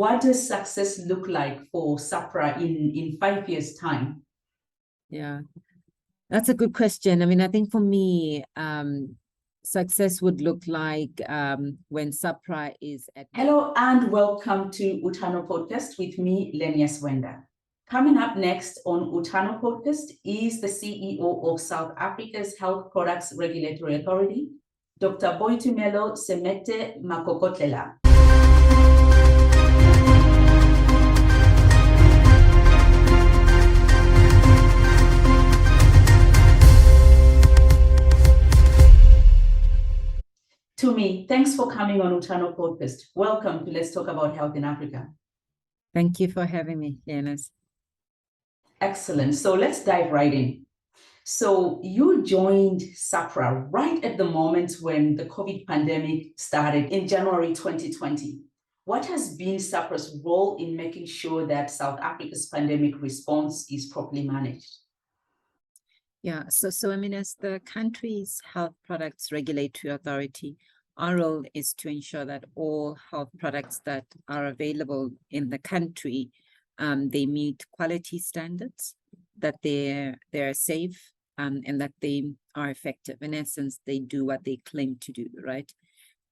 what does success look like for SAPHRA in 5 years' time? Yeah, that's a good question. I mean, I think for me, success would look like when SAPHRA is at... Hello and welcome to Utano Podcast with me, Lenias Hwenda. Coming up next on Utano Podcast is the CEO of South Africa's Health Products Regulatory Authority, Dr. Boitumelo Semete-Makokotlela. Tumi, thanks for coming on Utano Podcast. Welcome to Let's Talk About Health in Africa. Thank you for having me, Lenias. Excellent. So let's dive right in. So you joined SAPHRA right at the moment when the COVID pandemic started in January 2020. What has been SAPHRA's role in making sure that South Africa's pandemic response is properly managed? Yeah, so I mean, as the country's health products regulatory authority, our role is to ensure that all health products that are available in the country, they meet quality standards, that they're safe, and that they are effective. In essence, they do what they claim to do, right?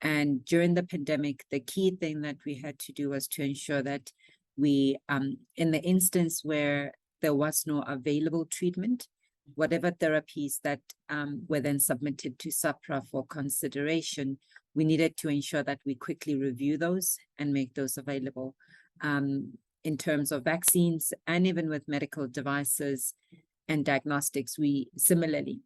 And during the pandemic, the key thing that we had to do was to ensure that we, in the instance where there was no available treatment, whatever therapies that were then submitted to SAPHRA for consideration, we needed to ensure that we quickly review those and make those available. In terms of vaccines and even with medical devices and diagnostics, we similarly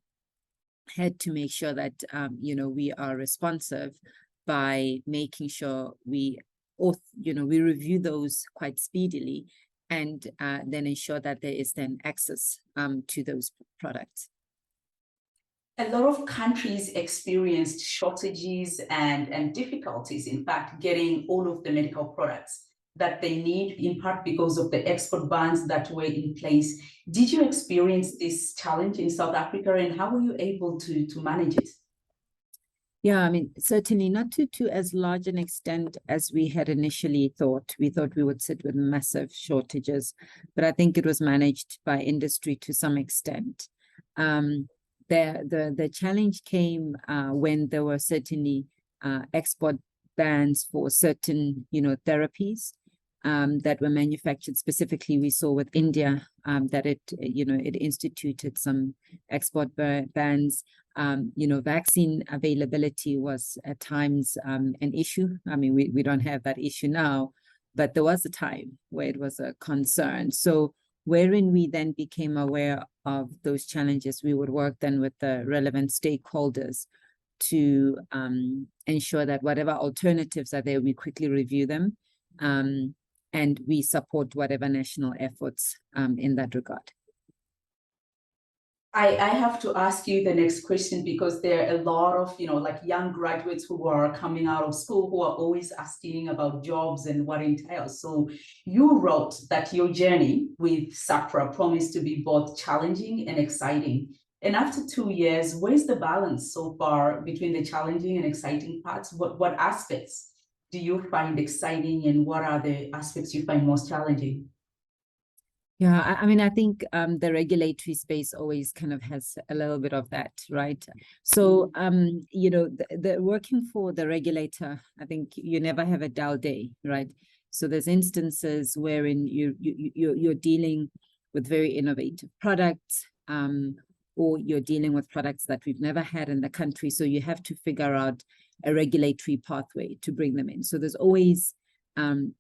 had to make sure that we are responsive by making sure we review those quite speedily and then ensure that there is then access to those products. A lot of countries experienced shortages and difficulties, in fact, getting all of the medical products that they need, in part because of the export bans that were in place. Did you experience this challenge in South Africa, and how were you able to manage it? Yeah, I mean, certainly not to as large an extent as we had initially thought. We thought we would sit with massive shortages, but I think it was managed by industry to some extent. The challenge came when there were certainly export bans for certain, therapies that were manufactured. Specifically, we saw with India that it instituted some export bans. Vaccine availability was at times an issue. I mean, we don't have that issue now, but there was a time where it was a concern. So wherein we then became aware of those challenges, we would work then with the relevant stakeholders to ensure that whatever alternatives are there, we quickly review them and we support whatever national efforts in that regard. I have to ask you the next question, because there are a lot of, young graduates who are coming out of school who are always asking about jobs and what entails. So you wrote that your journey with SAPHRA promised to be both challenging and exciting. And after 2 years, where's the balance so far between the challenging and exciting parts? What aspects do you find exciting, and what are the aspects you find most challenging? Yeah, I mean, I think the regulatory space always kind of has a little bit of that, right? So, the working for the regulator, I think you never have a dull day, right? So there's instances wherein you're dealing with very innovative products, or you're dealing with products that we've never had in the country. So you have to figure out a regulatory pathway to bring them in. So there's always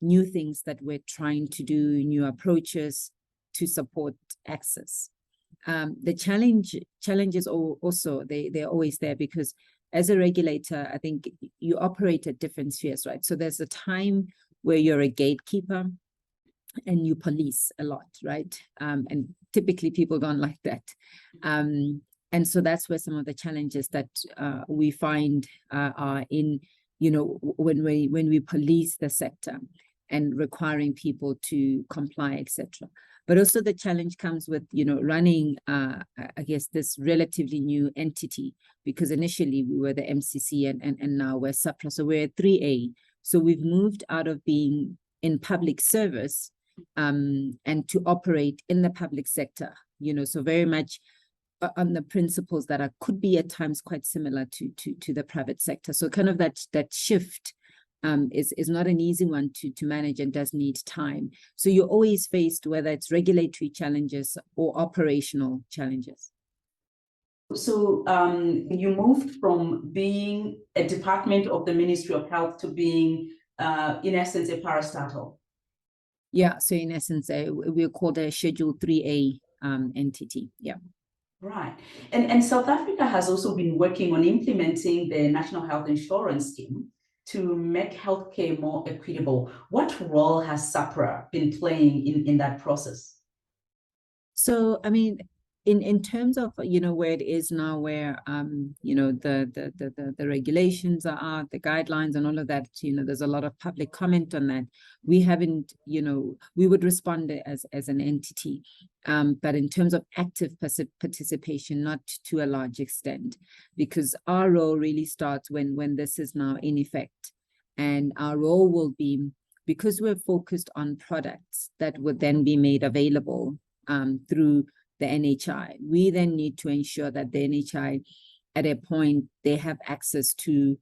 new things that we're trying to do, new approaches to support access. The challenges also, they're always there, because as a regulator, I think you operate at different spheres, right? So there's a time where you're a gatekeeper and you police a lot, right? And typically people don't like that. And so that's where some of the challenges that we find are in, when we police the sector and requiring people to comply, etc. But also the challenge comes with, running, I guess, this relatively new entity, because initially we were the MCC and now we're SAPHRA. So we're 3A. So we've moved out of being in public service and to operate in the public sector, so very much on the principles that could be at times quite similar to the private sector. So kind of that shift is not an easy one to manage and does need time. So you're always faced, whether it's regulatory challenges or operational challenges. So you moved from being a department of the Ministry of Health to being, in essence, a parastatal. Yeah, so in essence, we're called a Schedule 3A entity, yeah. Right. And South Africa has also been working on implementing the National Health Insurance Scheme to make healthcare more equitable. What role has SAPHRA been playing in that process? So, I mean, in terms of, where it is now, where, the regulations are out, the guidelines and all of that, there's a lot of public comment on that. We haven't, we would respond as an entity, but in terms of active participation, not to a large extent, because our role really starts when this is now in effect. And our role will be, because we're focused on products that would then be made available through the NHI, we then need to ensure that the NHI, at a point, they have access to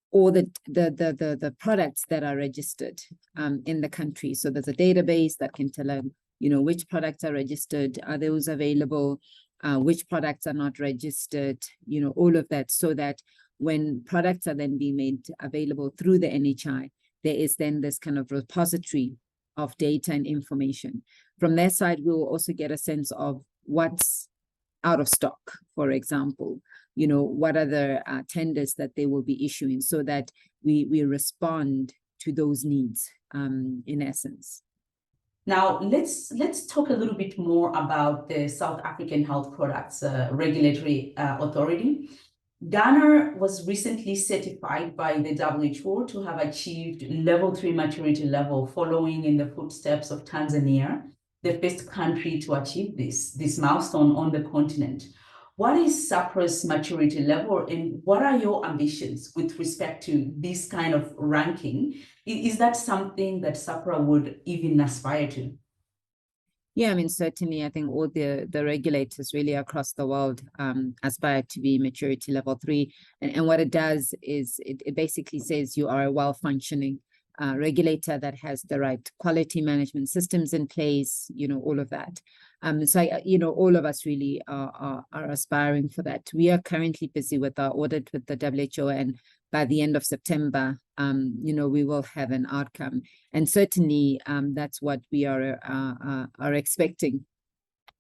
all the products that are registered in the country. So there's a database that can tell them, which products are registered, are those available, which products are not registered, all of that, so that when products are then being made available through the NHI, there is then this kind of repository of data and information. From their side, we will also get a sense of what's out of stock, for example, what are the tenders that they will be issuing, so that we respond to those needs in essence. Now, let's talk a little bit more about the South African Health Products Regulatory Authority. Ghana was recently certified by the WHO to have achieved level 3 maturity level, following in the footsteps of Tanzania, the first country to achieve this milestone on the continent. What is SAHPRA's maturity level, and what are your ambitions with respect to this kind of ranking? Is that something that SAHPRA would even aspire to? Yeah, I mean, certainly, I think all the regulators really across the world aspire to be maturity level 3. And what it does is it basically says you are a well-functioning regulator that has the right quality management systems in place, all of that. So, all of us really are aspiring for that. We are currently busy with our audit with the WHO, and by the end of September, we will have an outcome. And certainly that's what we are expecting.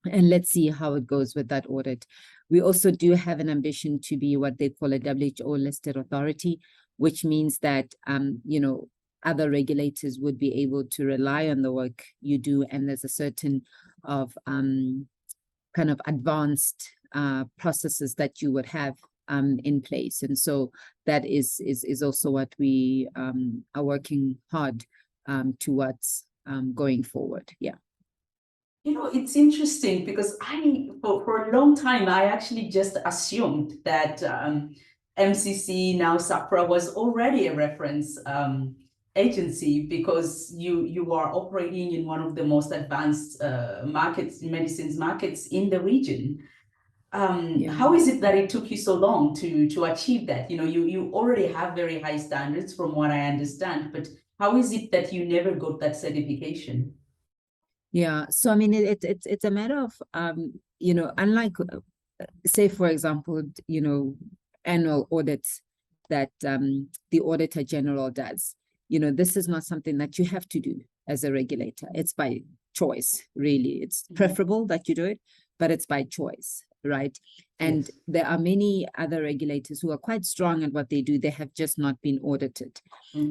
And let's see how it goes with that audit. We also do have an ambition to be what they call a WHO listed authority, which means that, other regulators would be able to rely on the work you do. And there's a certain of kind of advanced processes that you would have in place. And so that is also what we are working hard towards going forward. Yeah. It's interesting because for a long time, I actually just assumed that MCC, now SAHPRA, was already a reference agency, because you are operating in one of the most advanced medicines markets in the region. How is it that it took you so long to achieve that? You already have very high standards from what I understand, but how is it that you never got that certification? Yeah, so I mean, it's a matter of, unlike, say, for example, annual audits that the Auditor General does, this is not something that you have to do as a regulator. It's by choice, really. It's preferable that you do it, but it's by choice, right? And there are many other regulators who are quite strong at what they do. They have just not been audited.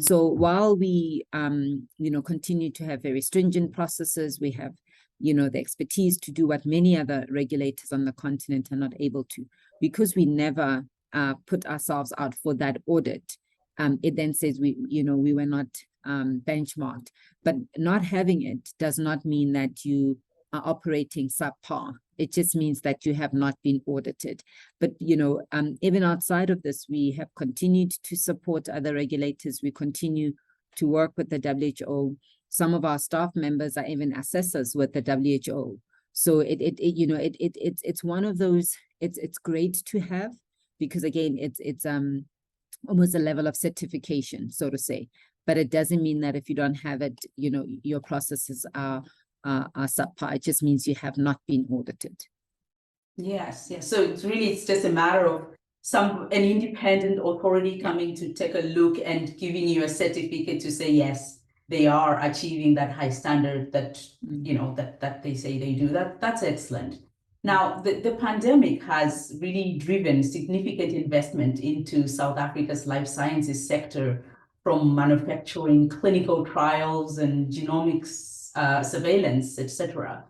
So while we, continue to have very stringent processes, we have, the expertise to do what many other regulators on the continent are not able to, because we never put ourselves out for that audit. It then says we were not benchmarked, but not having it does not mean that you are operating subpar. It just means that you have not been audited. But, even outside of this, we have continued to support other regulators. We continue to work with the WHO. Some of our staff members are even assessors with the WHO. So it's one of those, it's great to have, because again, it's almost a level of certification, so to say. But it doesn't mean that if you don't have it, your processes are subpar. It just means you have not been audited. Yes, yes. So it's just a matter of an independent authority coming to take a look and giving you a certificate to say, yes, they are achieving that high standard that, that they say they do. That's excellent. Now, the pandemic has really driven significant investment into South Africa's life sciences sector, from manufacturing, clinical trials, and genomics surveillance, etc.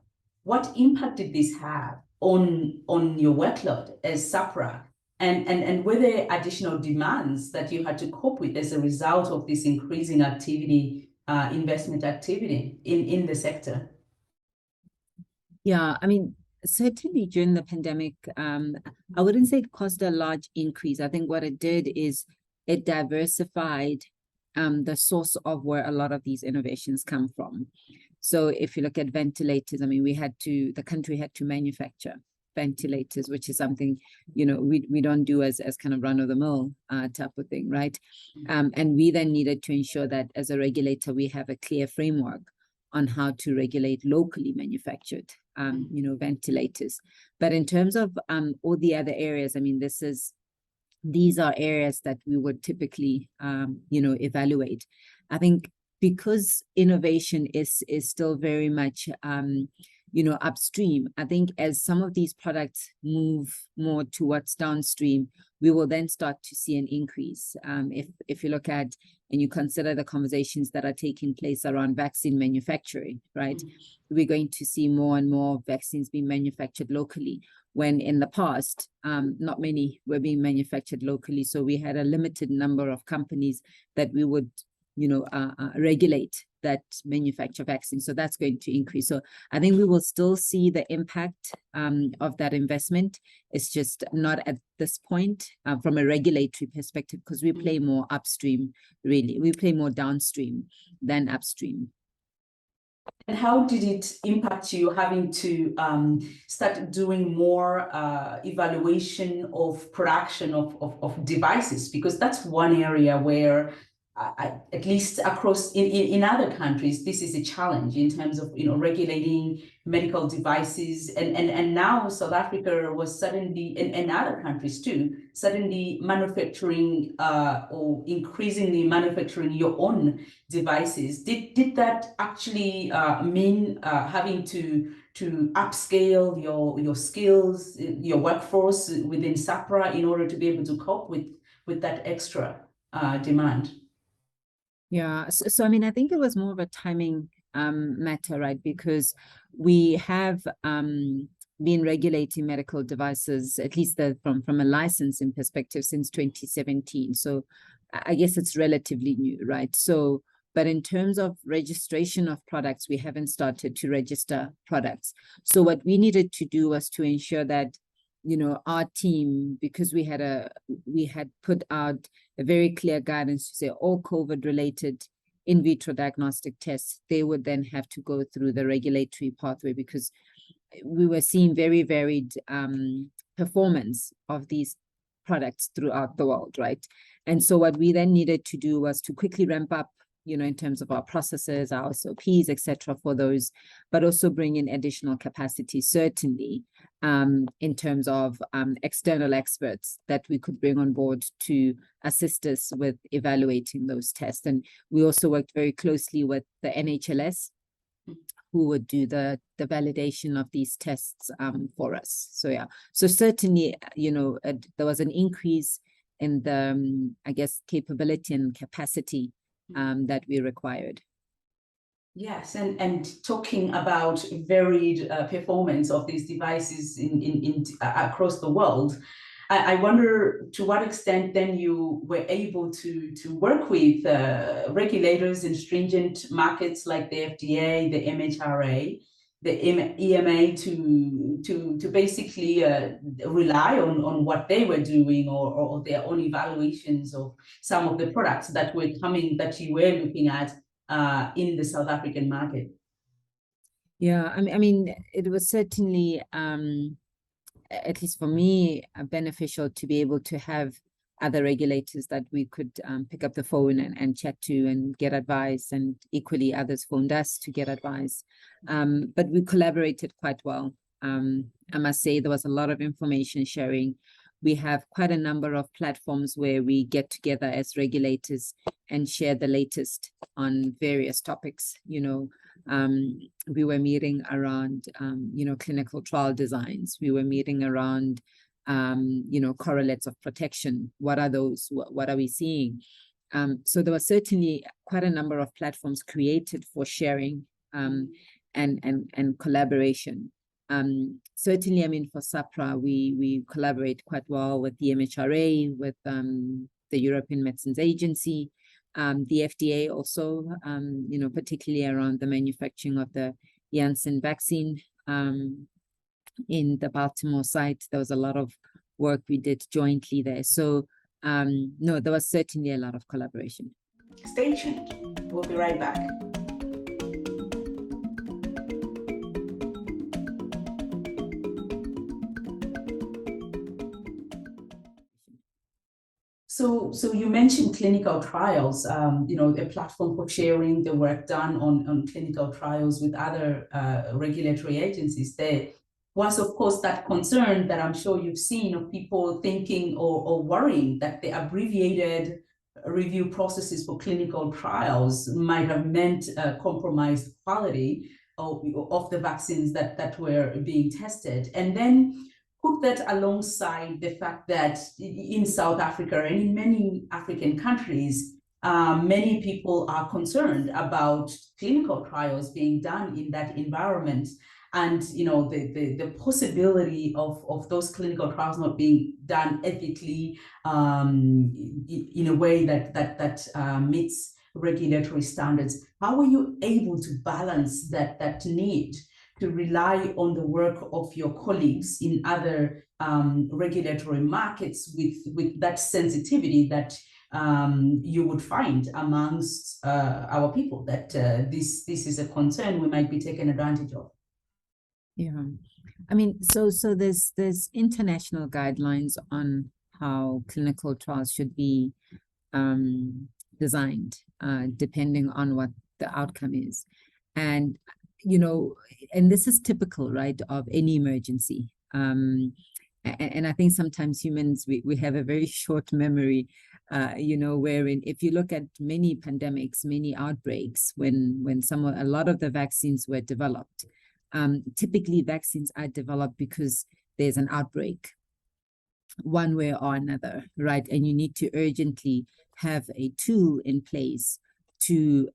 What impact did this have on your workload as SAPHRA? And were there additional demands that you had to cope with as a result of this increasing activity, investment activity in the sector? Yeah, I mean, certainly during the pandemic, I wouldn't say it caused a large increase. I think what it did is it diversified the source of where a lot of these innovations come from. So if you look at ventilators, I mean, the country had to manufacture ventilators, which is something, we don't do as kind of run-of-the-mill type of thing, right? And we then needed to ensure that as a regulator, we have a clear framework on how to regulate locally manufactured, ventilators. But in terms of all the other areas, I mean, these are areas that we would typically, evaluate. I think because innovation is still very much, upstream, I think as some of these products move more towards downstream, we will then start to see an increase. If you look at and you consider the conversations that are taking place around vaccine manufacturing, right? We're going to see more and more vaccines being manufactured locally, when in the past, not many were being manufactured locally. So we had a limited number of companies that we would, regulate that manufacture vaccines. So that's going to increase. So I think we will still see the impact of that investment. It's just not at this point from a regulatory perspective, because we play more upstream, really. We play more downstream than upstream. And how did it impact you having to start doing more evaluation of production of devices? Because that's one area where, at least across in other countries, this is a challenge in terms of regulating medical devices, and now South Africa was suddenly, and other countries too, suddenly manufacturing or increasingly manufacturing your own devices. Did that actually mean having to upscale your skills, your workforce within SAPHRA in order to be able to cope with that extra demand? Yeah, so I mean, I think it was more of a timing matter, right? Because we have been regulating medical devices, at least from a licensing perspective, since 2017. So I guess it's relatively new, right? So, but in terms of registration of products, we haven't started to register products. So what we needed to do was to ensure that our team, because we had put out a very clear guidance to say all COVID-related in vitro diagnostic tests, they would then have to go through the regulatory pathway, because we were seeing very varied performance of these products throughout the world, right? And so what we then needed to do was to quickly ramp up, in terms of our processes, our SOPs, etc., for those, but also bring in additional capacity, certainly, in terms of external experts that we could bring on board to assist us with evaluating those tests. And we also worked very closely with the NHLS, who would do the validation of these tests for us. So yeah, so certainly, there was an increase in the, I guess, capability and capacity that we required. Yes, and talking about varied performance of these devices in across the world, I wonder to what extent then you were able to work with regulators in stringent markets like the FDA, the MHRA, EMA to basically rely on what they were doing or their own evaluations of some of the products that were coming, that you were looking at in the South African market? Yeah, I mean, it was certainly, at least for me, beneficial to be able to have other regulators that we could pick up the phone and chat to and get advice, and equally others phoned us to get advice. But we collaborated quite well. I must say there was a lot of information sharing. We have quite a number of platforms where we get together as regulators and share the latest on various topics. We were meeting around, clinical trial designs. We were meeting around, correlates of protection. What are those? What are we seeing? So there was certainly quite a number of platforms created for sharing and collaboration. Certainly, I mean, for SAPHRA, we collaborate quite well with the MHRA, with the European Medicines Agency, the FDA also, particularly around the manufacturing of the Janssen vaccine. In the Baltimore site, there was a lot of work we did jointly there. So, no, there was certainly a lot of collaboration. Stay tuned. We'll be right back. So you mentioned clinical trials, a platform for sharing the work done on clinical trials with other regulatory agencies. There was, of course, that concern that I'm sure you've seen of people thinking or worrying that the abbreviated review processes for clinical trials might have meant compromised quality of the vaccines that were being tested. And then put that alongside the fact that in South Africa and in many African countries, many people are concerned about clinical trials being done in that environment, and the possibility of those clinical trials not being done ethically, in a way that meets regulatory standards. How were you able to balance that need to rely on the work of your colleagues in other regulatory markets with that sensitivity that you would find amongst our people, that this is a concern we might be taken advantage of? Yeah, I mean, so there's international guidelines on how clinical trials should be designed, depending on what the outcome is. And and this is typical, right, of any emergency. And I think sometimes humans, we have a very short memory, wherein if you look at many pandemics, many outbreaks, when a lot of the vaccines were developed, typically vaccines are developed because there's an outbreak one way or another, right? And you need to urgently have a tool in place to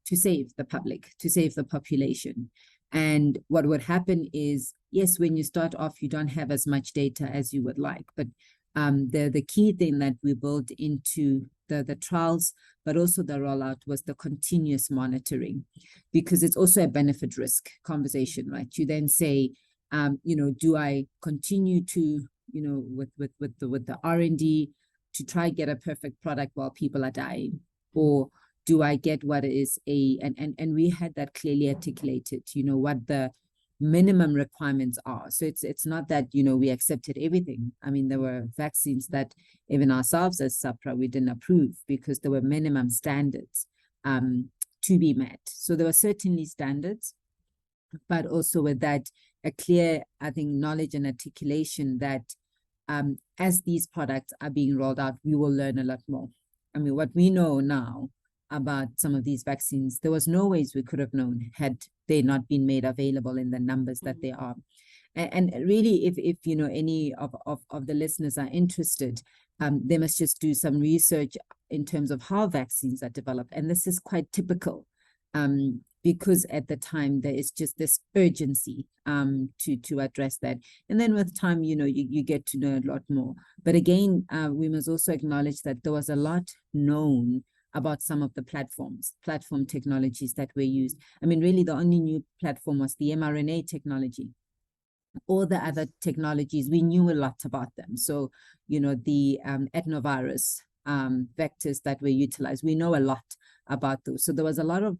save the public, to save the population. And what would happen is, yes, when you start off, you don't have as much data as you would like, but the key thing that we built into the trials, but also the rollout, was the continuous monitoring, because it's also a benefit risk conversation, right? You then say, do I continue to, with the R&D to try get a perfect product while people are dying, or do I get what is and we had that clearly articulated, what the minimum requirements are. So it's not that, we accepted everything. I mean, there were vaccines that even ourselves as SAPHRA, we didn't approve because there were minimum standards to be met. So there were certainly standards, but also with that, a clear, I think, knowledge and articulation that as these products are being rolled out, we will learn a lot more. I mean, what we know now about some of these vaccines, there was no ways we could have known had they not been made available in the numbers that they are. And really, if any of the listeners are interested, they must just do some research in terms of how vaccines are developed. And this is quite typical, because at the time there is just this urgency to address that. And then with time, you get to know a lot more. But again, we must also acknowledge that there was a lot known about some of the platform technologies that were used. I mean, really the only new platform was the mRNA technology. All the other technologies, we knew a lot about them. So, you know, the adenovirus vectors that were utilized, we know a lot about those. So there was a lot of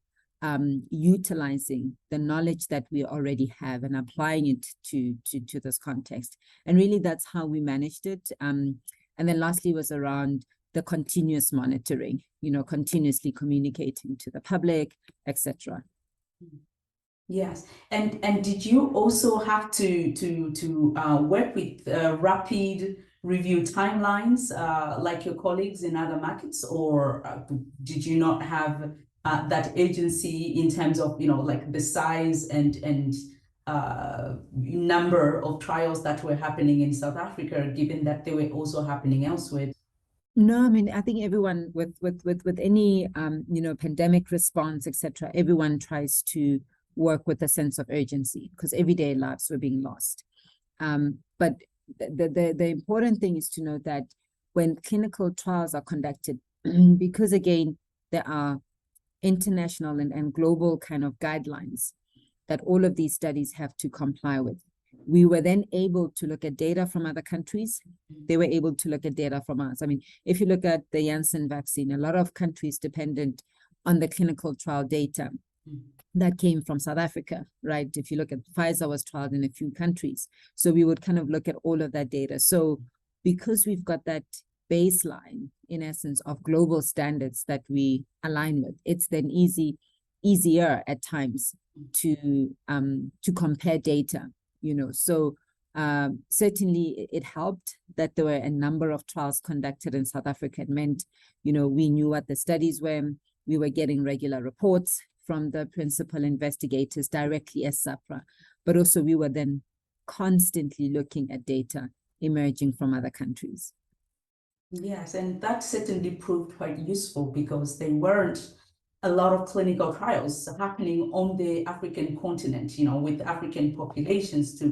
utilizing the knowledge that we already have and applying it to this context. And really that's how we managed it. And then lastly was around the continuous monitoring, you know, continuously communicating to the public, etc. Yes, and did you also have to work with rapid review timelines like your colleagues in other markets, or did you not have that agency in terms of, you know, like the size and number of trials that were happening in South Africa, given that they were also happening elsewhere? No, I mean, I think everyone with any you know, pandemic response, etc., everyone tries to work with a sense of urgency because everyday lives were being lost. But the important thing is to know that when clinical trials are conducted, because again, there are international and global kind of guidelines that all of these studies have to comply with. We were then able to look at data from other countries. They were able to look at data from us. I mean, if you look at the Janssen vaccine, a lot of countries dependent on the clinical trial data that came from South Africa, right? If you look at Pfizer was trialed in a few countries. So we would kind of look at all of that data. So because we've got that baseline, in essence, of global standards that we align with, it's then easier at times to compare data, you know. So certainly it helped that there were a number of trials conducted in South Africa. It meant, you know, we knew what the studies were. We were getting regular reports from the principal investigators directly as SAPHRA, but also we were then constantly looking at data emerging from other countries. Yes, and that certainly proved quite useful because there weren't a lot of clinical trials happening on the African continent, you know, with African populations to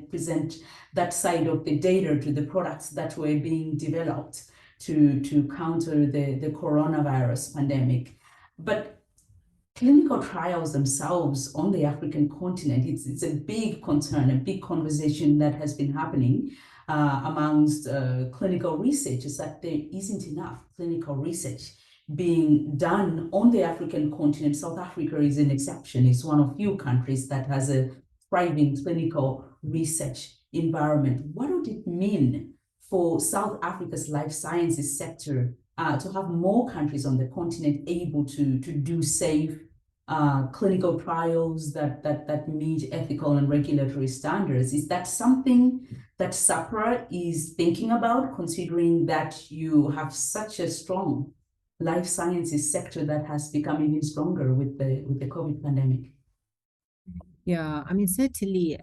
present that side of the data to the products that were being developed to counter the coronavirus pandemic. But clinical trials themselves on the African continent, it's a big concern, a big conversation that has been happening amongst clinical researchers, that there isn't enough clinical research being done on the African continent. South Africa is an exception. It's one of few countries that has a thriving clinical research environment. What would it mean for South Africa's life sciences sector to have more countries on the continent able to do safe clinical trials that meet ethical and regulatory standards? Is that something that SAPHRA is thinking about, considering that you have such a strong life sciences sector that has become even stronger with the COVID pandemic? Yeah, I mean, certainly,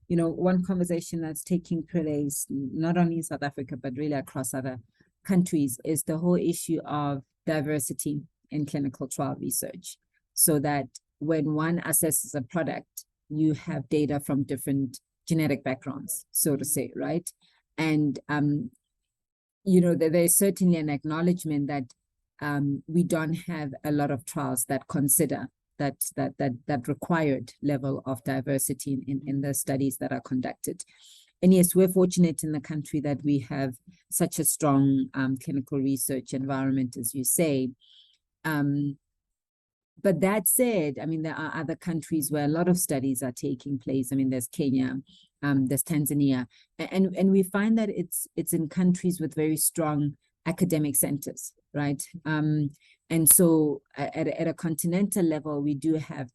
you know, one conversation that's taking place, not only in South Africa, but really across other countries, is the whole issue of diversity in clinical trial research. So that when one assesses a product, you have data from different genetic backgrounds, so to say, right? And, you know, there's certainly an acknowledgement that we don't have a lot of trials that consider that required level of diversity in the studies that are conducted. And yes, we're fortunate in the country that we have such a strong clinical research environment, as you say. But that said, I mean, there are other countries where a lot of studies are taking place. I mean, there's Kenya, there's Tanzania, and we find that it's in countries with very strong academic centers, right? And so at a continental level, we do have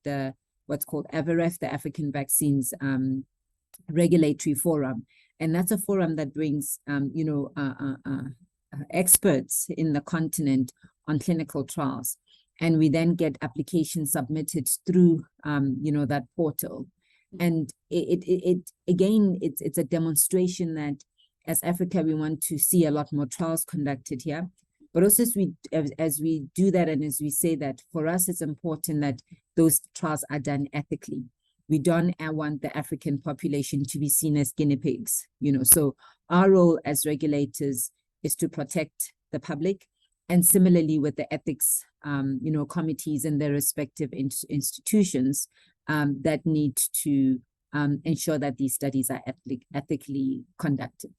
what's called AVRF, the African Vaccines Regulatory Forum. And that's a forum that brings, you know, experts in the continent on clinical trials. And we then get applications submitted through, you know, that portal. And again, it's a demonstration that as Africa, we want to see a lot more trials conducted here. But also as we do that, and as we say that, for us, it's important that those trials are done ethically. We don't want the African population to be seen as guinea pigs, you know. So our role as regulators is to protect the public And similarly with the ethics, committees in their respective institutions that need to ensure that these studies are ethically conducted.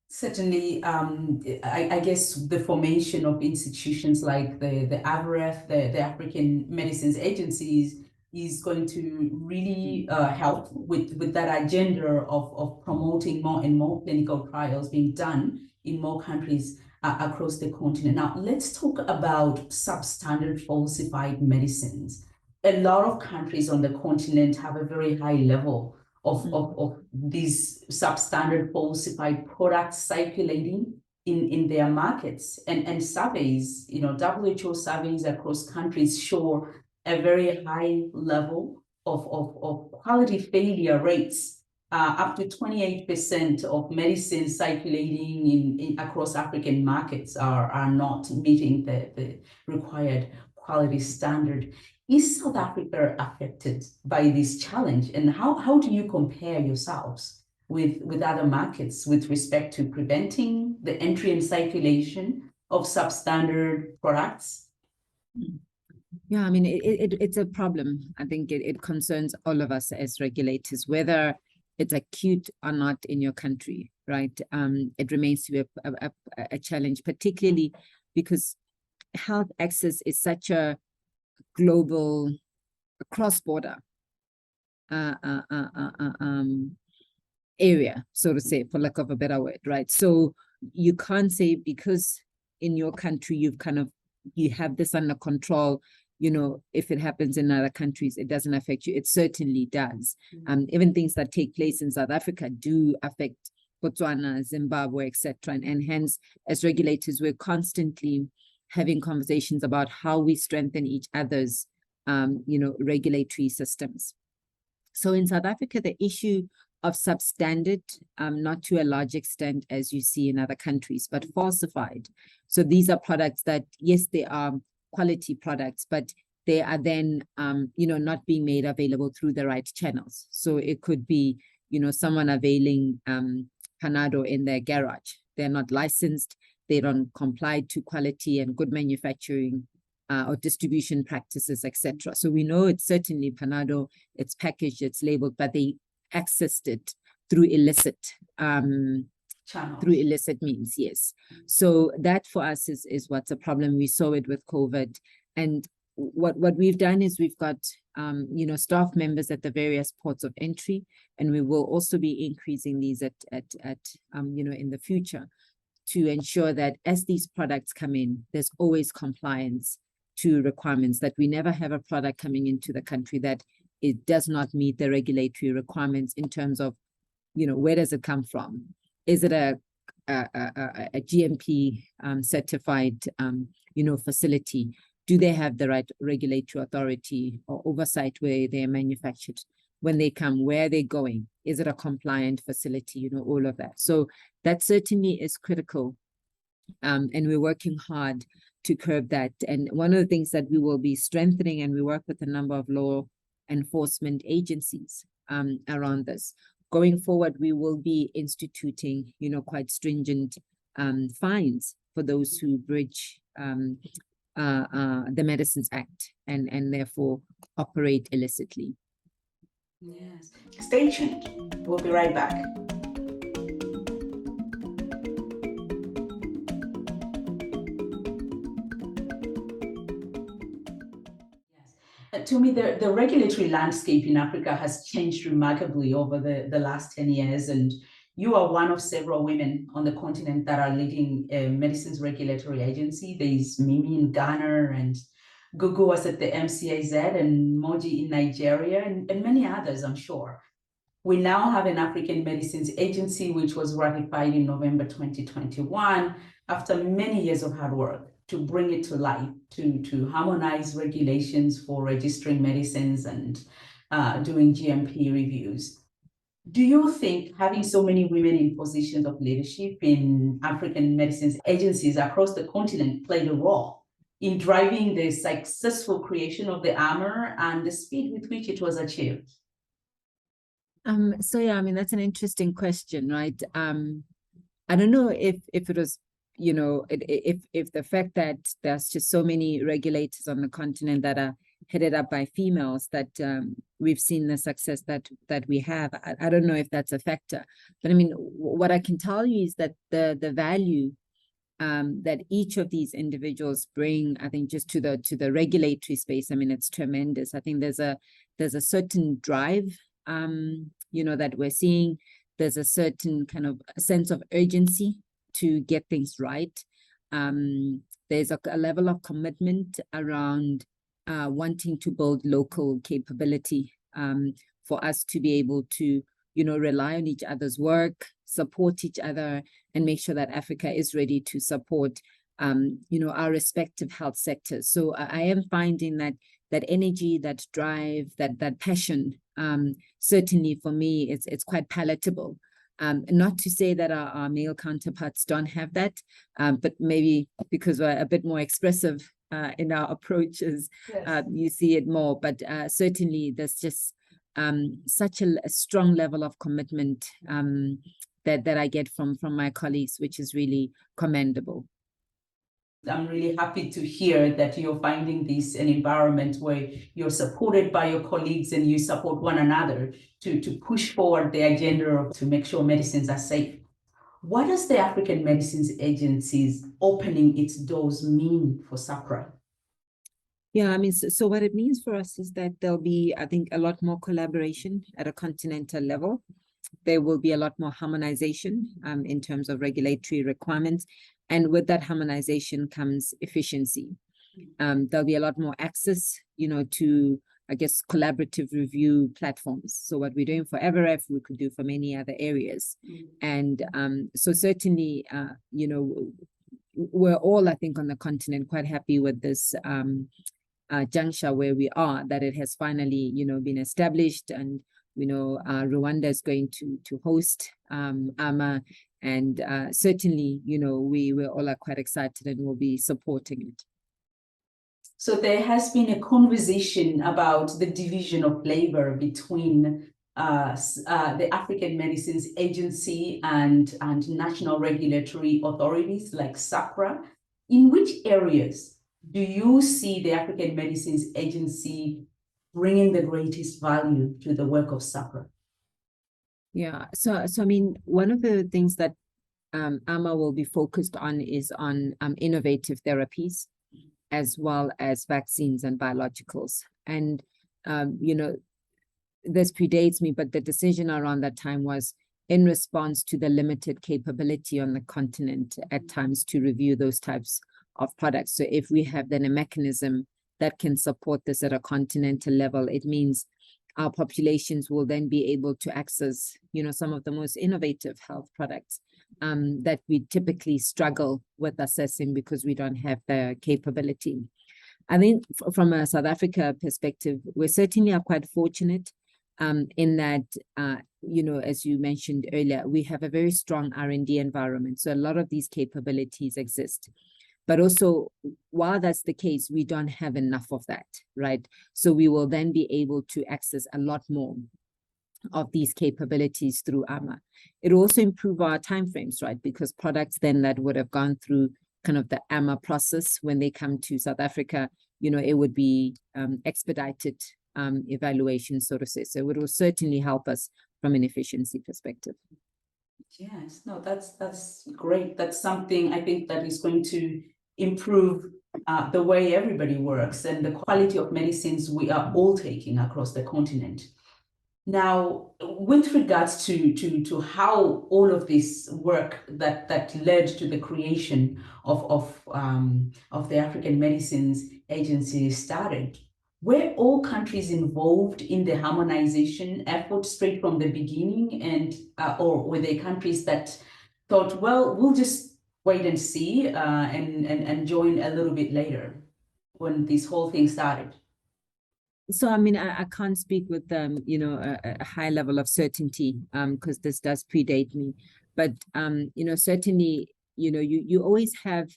Certainly, I guess the formation of institutions like the AVREF, the African Medicines Agencies, is going to really help with that agenda of promoting more and more clinical trials being done in more countries across the continent. Now, let's talk about substandard falsified medicines. A lot of countries on the continent have a very high level of these substandard falsified products circulating in their markets. And surveys, WHO surveys across countries show a very high level of quality failure rates. Up to 28% of medicines circulating in across African markets are not meeting the required quality standard. Is South Africa affected by this challenge? And how do you compare yourselves with other markets with respect to preventing the entry and circulation of substandard products? Yeah, I mean, it's a problem. I think it concerns all of us as regulators, whether it's acute or not in your country, right? It remains to be a challenge, particularly because health access is such a global, cross-border area, so to say, for lack of a better word, right? So you can't say because in your country you have this under control, if it happens in other countries, it doesn't affect you. It certainly does. Even things that take place in South Africa do affect Botswana, Zimbabwe, etc. And hence, as regulators, we're constantly having conversations about how we strengthen each other's, regulatory systems. So in South Africa, the issue of substandard, not to a large extent as you see in other countries, but falsified. So these are products that, yes, they are quality products, but they are then, not being made available through the right channels. So it could be, someone availing Panado in their garage. They're not licensed. They don't comply to quality and good manufacturing or distribution practices, etc. So we know it's certainly Panado, it's packaged, it's labeled, but they accessed it through illicit means, yes. So that for us is what's a problem. We saw it with COVID. And what we've done is we've got staff members at the various ports of entry, and we will also be increasing these at in the future to ensure that as these products come in, there's always compliance to requirements, that we never have a product coming into the country that it does not meet the regulatory requirements in terms of, where does it come from? Is it a GMP certified, facility? Do they have the right regulatory authority or oversight where they are manufactured? When they come, where are they going? Is it a compliant facility? All of that. So that certainly is critical. And we're working hard to curb that. And one of the things that we will be strengthening, and we work with a number of law enforcement agencies around this. Going forward, we will be instituting, quite stringent fines for those who breach the Medicines Act and therefore operate illicitly. Yes. Stay tuned. We'll be right back. To me, the regulatory landscape in Africa has changed remarkably over the last 10 years, and you are one of several women on the continent that are leading a medicines regulatory agency. There's Mimi in Ghana, and Gugu was at the MCAZ, and Moji in Nigeria, and many others, I'm sure. We now have an African Medicines Agency, which was ratified in November 2021, after many years of hard work to bring it to life, to harmonize regulations for registering medicines and doing GMP reviews. Do you think having so many women in positions of leadership in African medicines agencies across the continent played a role in driving the successful creation of the AHPRA and the speed with which it was achieved? So yeah, I mean, that's an interesting question, right? I don't know if it was you know, if the fact that there's just so many regulators on the continent that are headed up by females, that we've seen the success that we have. I don't know if that's a factor, but I mean, what I can tell you is that the value that each of these individuals bring, I think, just to the regulatory space, I mean, it's tremendous. I think there's a certain drive, you know, that we're seeing. There's a certain kind of sense of urgency to get things right. There's a level of commitment around wanting to build local capability for us to be able to, you know, rely on each other's work, support each other, and make sure that Africa is ready to support, you know, our respective health sectors. So I am finding that energy, that drive, that passion, certainly for me, it's quite palatable. Not to say that our male counterparts don't have that, but maybe because we're a bit more expressive in our approaches, yes. You see it more. But certainly there's just such a strong level of commitment that I get from my colleagues, which is really commendable. I'm really happy to hear that you're finding this an environment where you're supported by your colleagues and you support one another to push forward the agenda to make sure medicines are safe. What does the African Medicines Agency's opening its doors mean for SAPHRA? Yeah, I mean, so what it means for us is that there'll be, I think, a lot more collaboration at a continental level. There will be a lot more harmonization in terms of regulatory requirements. And with that harmonization comes efficiency. There'll be a lot more access, you know, to, I guess, collaborative review platforms. So what we're doing for FRF, we could do for many other areas. And so certainly, you know, we're all, I think, on the continent quite happy with this juncture where we are, that it has finally, you know, been established. And you know, Rwanda is going to host AMA, and certainly, you know, we all are quite excited and will be supporting it. So there has been a conversation about the division of labor between the African Medicines Agency and national regulatory authorities like SAPHRA. In which areas do you see the African Medicines Agency bringing the greatest value to the work of SAPHRA? Yeah, so I mean, one of the things that AMA will be focused on is on innovative therapies, as well as vaccines and biologicals. And, you know, this predates me, but the decision around that time was in response to the limited capability on the continent at times to review those types of products. So if we have then a mechanism that can support this at a continental level, it means our populations will then be able to access, you know, some of the most innovative health products that we typically struggle with assessing because we don't have the capability. I think from a South Africa perspective, we certainly are quite fortunate in that, you know, as you mentioned earlier, we have a very strong R&D environment. So a lot of these capabilities exist. But also, while that's the case, we don't have enough of that, right? So we will then be able to access a lot more of these capabilities through AMA. It will also improve our timeframes, right? Because products then that would have gone through kind of the AMA process, when they come to South Africa, you know, it would be expedited evaluation, so to say. So it will certainly help us from an efficiency perspective. Yes, no, that's great. That's something I think that is going to improve the way everybody works and the quality of medicines we are all taking across the continent. Now, with regards to how all of this work that led to the creation of the African Medicines Agency started, were all countries involved in the harmonization effort straight from the beginning, and or were there countries that thought, well, we'll just wait and see and join a little bit later when this whole thing started? So, I mean, I can't speak with you know, a high level of certainty because this does predate me. But, you know, certainly, you know, you always have,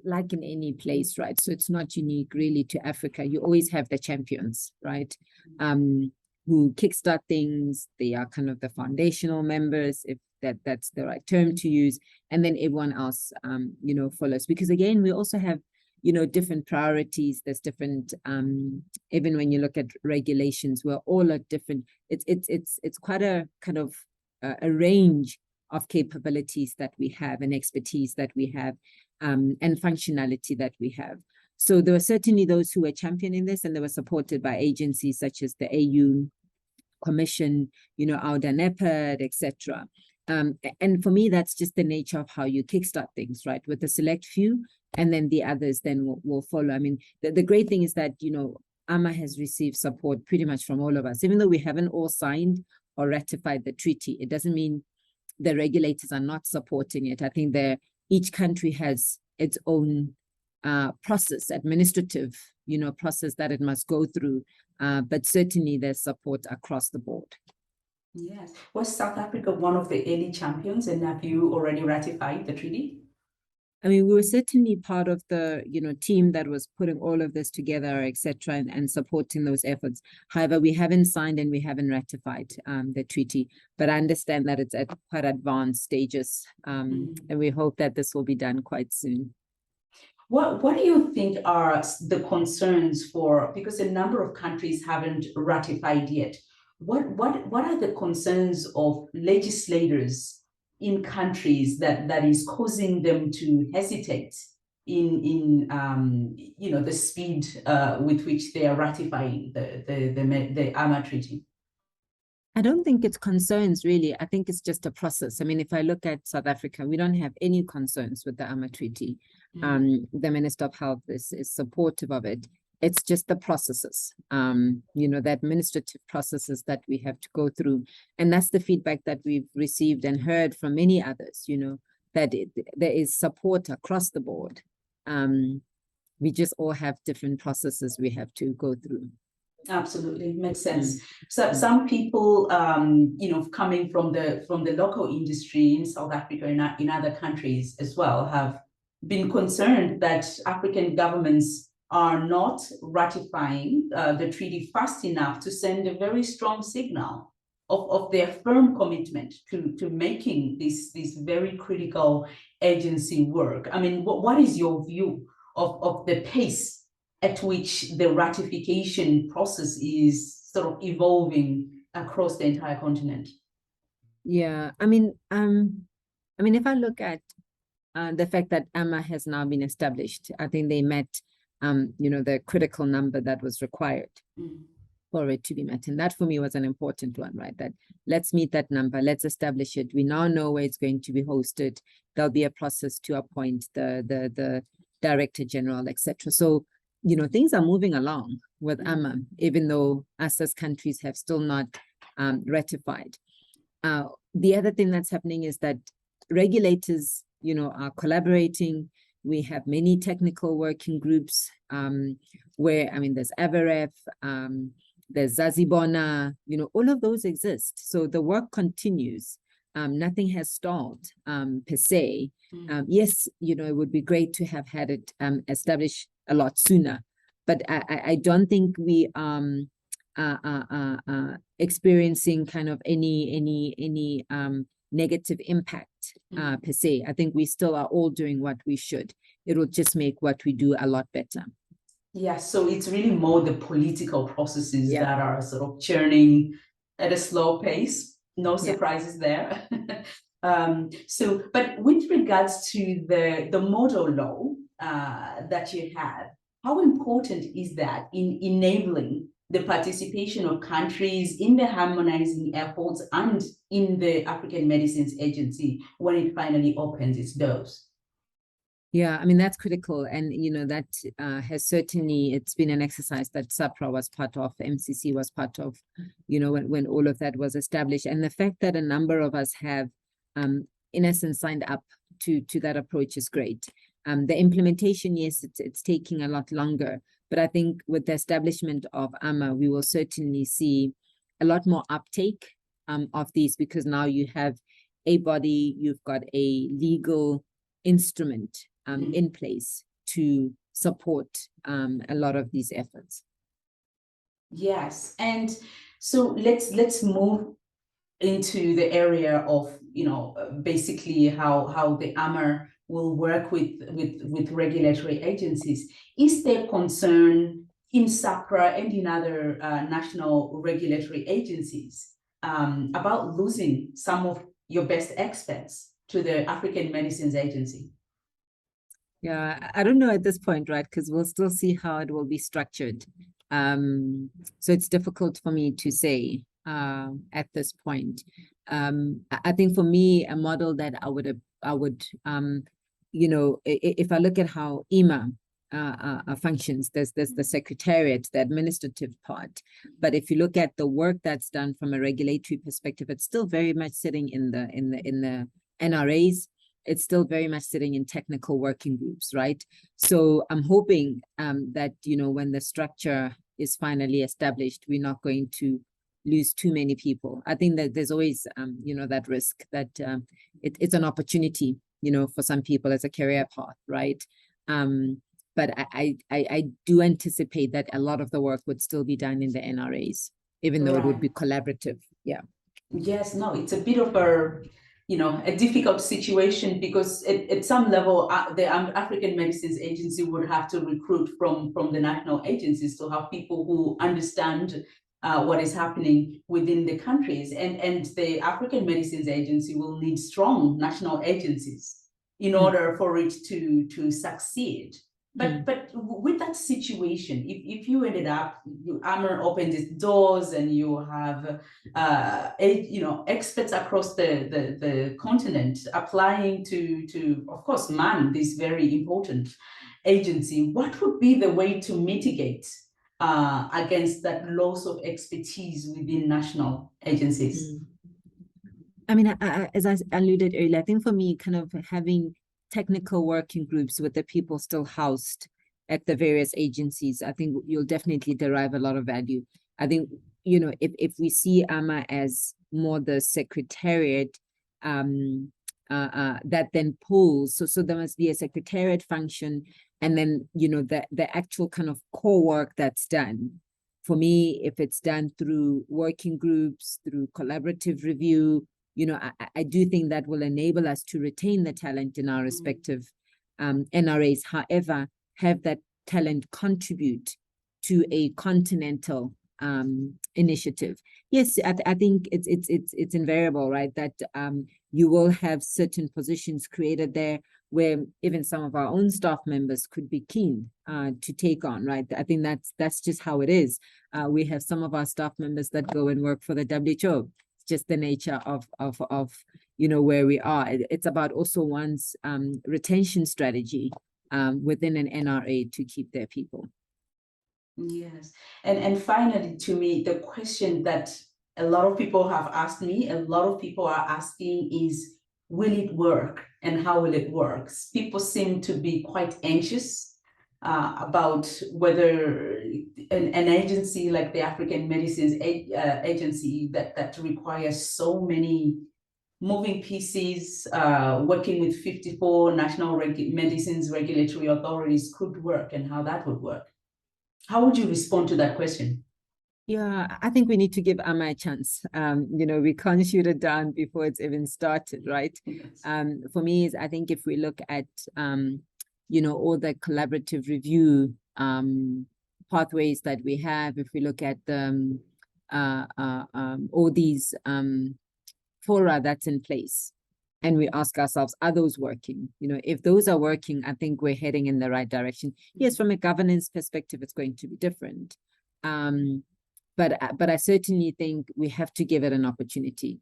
like in any place, right? So it's not unique really to Africa. You always have the champions, right? who kickstart things. They are kind of the foundational members, if that's the right term to use, and then everyone else, follows. Because again, we also have, different priorities. There's different, even when you look at regulations, we're all at different. It's quite a kind of a range of capabilities that we have and expertise that we have, and functionality that we have. So there were certainly those who were championing this, and they were supported by agencies such as the AU Commission, AUDA, NEPAD, etc. And for me, that's just the nature of how you kickstart things, right? With a select few, and then the others then will follow. I mean, the great thing is that, AMA has received support pretty much from all of us. Even though we haven't all signed or ratified the treaty, it doesn't mean the regulators are not supporting it. I think each country has its own process, administrative, process that it must go through. But certainly there's support across the board. Yes. Was South Africa one of the early champions, and have you already ratified the treaty? I mean, we were certainly part of the, team that was putting all of this together, etc., and supporting those efforts. However, we haven't signed and we haven't ratified the treaty, but I understand that it's at quite advanced stages, and we hope that this will be done quite soon. What do you think are the concerns because a number of countries haven't ratified yet? What are the concerns of legislators in countries that is causing them to hesitate in the speed with which they are ratifying the AMA treaty? I don't think it's concerns, really. I think it's just a process. I mean, if I look at South Africa, we don't have any concerns with the AMA treaty. The Minister of Health is supportive of it. It's just the processes, the administrative processes that we have to go through. And that's the feedback that we've received and heard from many others, that there is support across the board. We just all have different processes we have to go through. Absolutely, makes sense. So some people, coming from the local industry in South Africa and in other countries as well, have been concerned that African governments are not ratifying the treaty fast enough to send a very strong signal of their firm commitment to making this very critical agency work. I mean, what is your view of the pace at which the ratification process is sort of evolving across the entire continent? Yeah, I mean, if I look at the fact that AMA has now been established, I think they met, the critical number that was required for it to be met. And that for me was an important one, right? That let's meet that number, let's establish it. We now know where it's going to be hosted. There'll be a process to appoint the Director General, etc. So, things are moving along with AMA, even though us as countries have still not ratified. The other thing that's happening is that regulators, are collaborating. We have many technical working groups where, there's AVRF, there's Zazibona, all of those exist. So the work continues. Nothing has stalled per se. Yes, it would be great to have had it established a lot sooner, but I don't think we experiencing kind of any negative impact per se. I think we still are all doing what we should. It will just make what we do a lot better. Yeah, so it's really more the political processes that are sort of churning at a slow pace. No surprises there. But with regards to the model law that you have, how important is that in enabling the participation of countries in the harmonizing efforts and in the African Medicines Agency when it finally opens its doors? Yeah, that's critical. And, that has certainly, it's been an exercise that SAPHRA was part of, MCC was part of, when all of that was established. And the fact that a number of us have, in essence, signed up to that approach is great. The implementation, yes, it's taking a lot longer. But I think with the establishment of AMA, we will certainly see a lot more uptake of these, because now you have a body, you've got a legal instrument in place to support a lot of these efforts. Yes, and So let's move into the area of, basically how the AMR will work with regulatory agencies. Is there concern in SAPHRA and in other national regulatory agencies about losing some of your best experts to the African Medicines Agency? Yeah, I don't know at this point, right? Because we'll still see how it will be structured. So it's difficult for me to say at this point. I think for me, a model that I would, if I look at how EMA functions, there's the secretariat, the administrative part. But if you look at the work that's done from a regulatory perspective, it's still very much sitting in the NRAs. It's still very much sitting in technical working groups, right? So I'm hoping that, when the structure is finally established, we're not going to lose too many people. I think that there's always, that risk that it's an opportunity, for some people as a career path, right? But I do anticipate that a lot of the work would still be done in the NRAs, even though it would be collaborative. Yeah. Yes, no, it's a bit of a difficult situation, because at some level, the African Medicines Agency would have to recruit from the national agencies to have people who understand what is happening within the countries. And the African Medicines Agency will need strong national agencies in order for it to succeed. But with that situation, if you ended up, AMR opens its doors and you have experts across the continent applying to of course man this very important agency, what would be the way to mitigate against that loss of expertise within national agencies? I mean, as I alluded earlier, I think for me, kind of having technical working groups with the people still housed at the various agencies, I think you'll definitely derive a lot of value. I think, if we see AMA as more the secretariat, that then pulls, so there must be a secretariat function, and then, the actual kind of core work that's done. For me, if it's done through working groups, through collaborative review, I do think that will enable us to retain the talent in our respective NRAs. However, have that talent contribute to a continental initiative. Yes, I think it's invariable, right? That you will have certain positions created there where even some of our own staff members could be keen to take on, right? I think that's just how it is. We have some of our staff members that go and work for the WHO. Just the nature of where we are. It's about also one's retention strategy within an NRA to keep their people. Yes, and finally, to me, the question that a lot of people have asked me, a lot of people are asking is, will it work and how will it work? People seem to be quite anxious about whether an agency like the African Medicines Agency that requires so many moving pieces, working with 54 national medicines regulatory authorities could work, and how that would work. How would you respond to that question? Yeah, I think we need to give AMA a chance. We can't shoot it down before it's even started, right? Yes. For me, I think if we look at all the collaborative review pathways that we have, if we look at all these fora that's in place, and we ask ourselves, are those working? If those are working, I think we're heading in the right direction. Yes, from a governance perspective, it's going to be different. But I certainly think we have to give it an opportunity.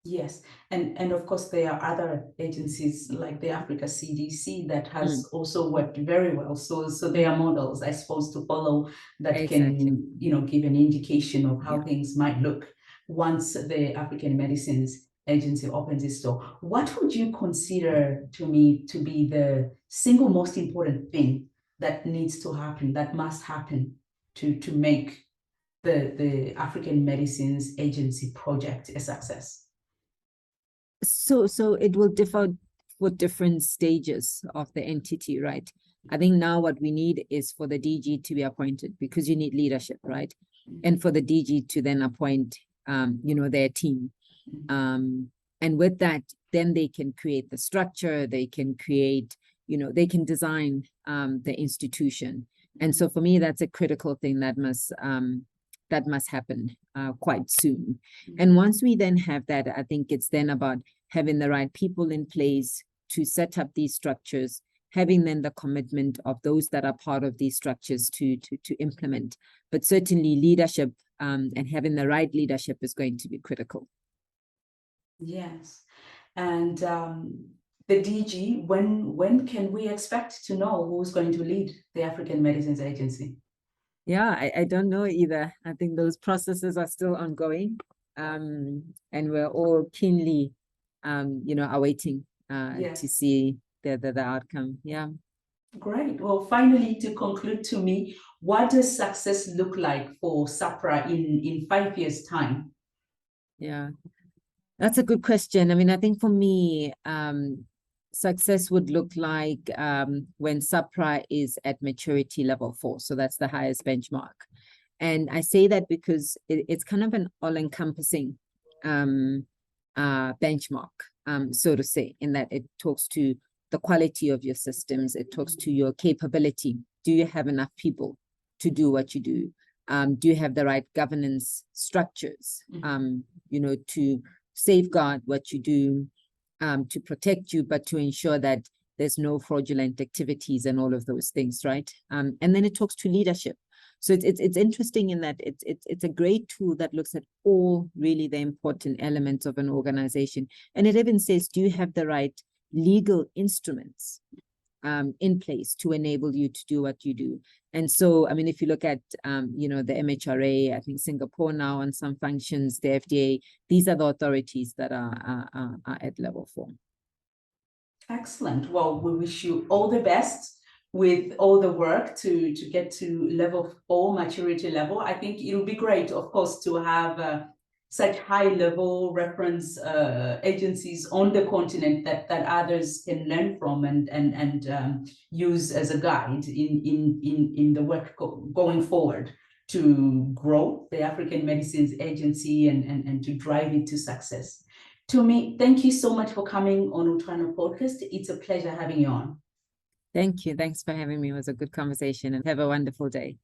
Yes, and of course there are other agencies like the Africa CDC that has also worked very well. So there are models, I suppose, to follow that can give an indication of how things might look once the African Medicines Agency opens its door. What would you consider to be the single most important thing that needs to happen, that must happen to make the African Medicines Agency project a success? So it will differ for different stages of the entity, right? I think now what we need is for the DG to be appointed, because you need leadership, right? and for the DG to then appoint, their team. And with that, then they can create the structure, they can create, they can design the institution. And so for me, that's a critical thing that must happen quite soon. And once we then have that, I think it's then about having the right people in place to set up these structures, having then the commitment of those that are part of these structures to implement. But certainly leadership and having the right leadership is going to be critical. Yes. And the DG, when can we expect to know who's going to lead the African Medicines Agency? Yeah, I don't know either. I think those processes are still ongoing. And we're all keenly, awaiting to see the outcome. Yeah. Great. Well, finally, to conclude to me, what does success look like for SAPHRA in 5 years' time? Yeah, that's a good question. I mean, I think for me, success would look like when SAPHRA is at maturity level 4. So that's the highest benchmark. And I say that because it's kind of an all-encompassing benchmark, so to say, in that it talks to the quality of your systems, it talks to your capability. Do you have enough people to do what you do? Do you have the right governance structures, to safeguard what you do, to protect you, but to ensure that there's no fraudulent activities and all of those things, right? And then it talks to leadership. So it's interesting in that it's a great tool that looks at all really the important elements of an organization. And it even says, do you have the right legal instruments in place to enable you to do what you do? And so, I mean, if you look at, the MHRA, I think Singapore now on some functions, the FDA, these are the authorities that are at level 4. Excellent. Well, we wish you all the best with all the work to get to level 4 maturity level. I think it would be great, of course, to have such high-level reference agencies on the continent that others can learn from and use as a guide in the work going forward to grow the African Medicines Agency and to drive it to success. Tumi, thank you so much for coming on Utano Podcast. It's a pleasure having you on. Thank you. Thanks for having me. It was a good conversation, and have a wonderful day.